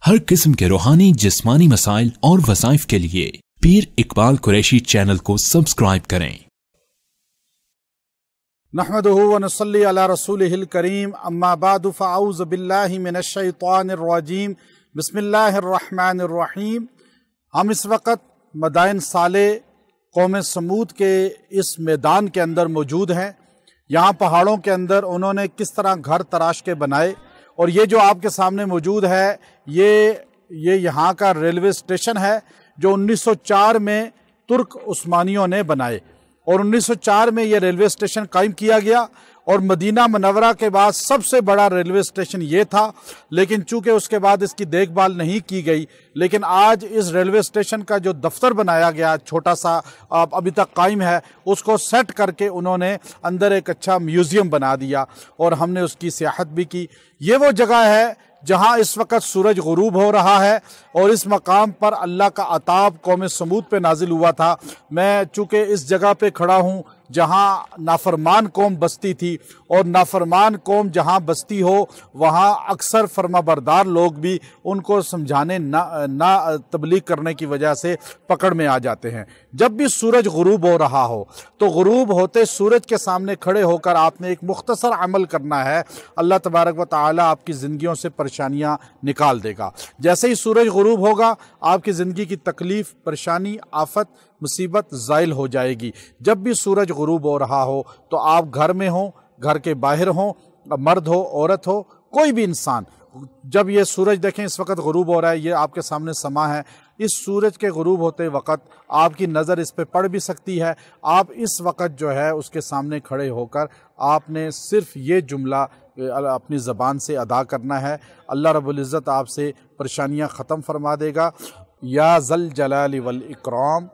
ہر قسم کے روحانی جسمانی مسائل اور وظائف کے لیے پیر اقبال قریشی چینل کو سبسکرائب کریں۔ نحمده ونصلی علی رسولہ الکریم، اما بعد فاعوذ باللہ من الشیطان الرجیم، بسم اللہ الرحمن الرحیم۔ ہم اس وقت مدائن صالح قوم سمود کے اس میدان کے اندر موجود ہیں۔ یہاں پہاڑوں کے اندر انہوں نے کس طرح گھر تراش کے بنائے، اور یہ جو آپ کے سامنے موجود ہے یہ یہاں کا ریلوے اسٹیشن ہے جو 1904 میں ترک عثمانیوں نے بنائے، اور 1904 میں یہ ریلوے اسٹیشن قائم کیا گیا، اور مدینہ منورہ کے بعد سب سے بڑا ریلوے اسٹیشن یہ تھا، لیکن چونکہ اس کے بعد اس کی دیکھ بھال نہیں کی گئی، لیکن آج اس ریلوے اسٹیشن کا جو دفتر بنایا گیا چھوٹا سا ابھی تک قائم ہے، اس کو سیٹ کر کے انہوں نے اندر ایک اچھا میوزیم بنا دیا، اور ہم نے اس کی سیاحت بھی کی۔ یہ وہ جگہ ہے جہاں اس وقت سورج غروب ہو رہا ہے، اور اس مقام پر اللہ کا عطاب قوم سمود پہ نازل ہوا تھا۔ میں چونکہ اس جگہ پہ کھڑا ہوں جہاں نافرمان قوم بستی تھی، اور نافرمان قوم جہاں بستی ہو وہاں اکثر فرما بردار لوگ بھی ان کو سمجھانے نہ تبلیغ کرنے کی وجہ سے پکڑ میں آ جاتے ہیں۔ جب بھی سورج غروب ہو رہا ہو تو غروب ہوتے سورج کے سامنے کھڑے ہو کر آپ نے ایک مختصر عمل کرنا ہے، اللہ تبارک و تعالی آپ کی زندگیوں سے پریشانیاں نکال دے گا۔ جیسے ہی سورج غروب ہوگا آپ کی زندگی کی تکلیف، پریشانی، آفت، مصیبت زائل ہو جائے گی۔ جب بھی سورج غروب ہو رہا ہو تو آپ گھر میں ہوں، گھر کے باہر ہوں، مرد ہو، عورت ہو، کوئی بھی انسان، جب یہ سورج دیکھیں اس وقت غروب ہو رہا ہے، یہ آپ کے سامنے سما ہے، اس سورج کے غروب ہوتے وقت آپ کی نظر اس پہ پڑ بھی سکتی ہے۔ آپ اس وقت جو ہے اس کے سامنے کھڑے ہو کر آپ نے صرف یہ جملہ اپنی زبان سے ادا کرنا ہے، اللہ رب العزت آپ سے پریشانیاں ختم فرما دے گا۔ یا ذل جلال والاکرام،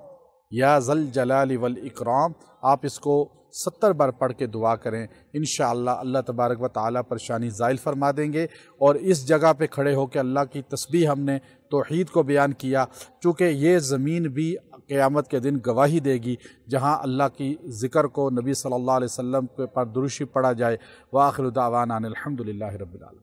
یا ذل جلال والاکرام، آپ اس کو 70 بار پڑھ کے دعا کریں، انشاءاللہ اللہ تبارک و تعالی پریشانی زائل فرما دیں گے۔ اور اس جگہ پہ کھڑے ہو کے اللہ کی تسبیح ہم نے توحید کو بیان کیا، چونکہ یہ زمین بھی قیامت کے دن گواہی دے گی جہاں اللہ کی ذکر کو، نبی صلی اللہ علیہ وسلم پر درود پڑھا جائے۔ وآخر دعوانا ان الحمدللہ رب العالمین۔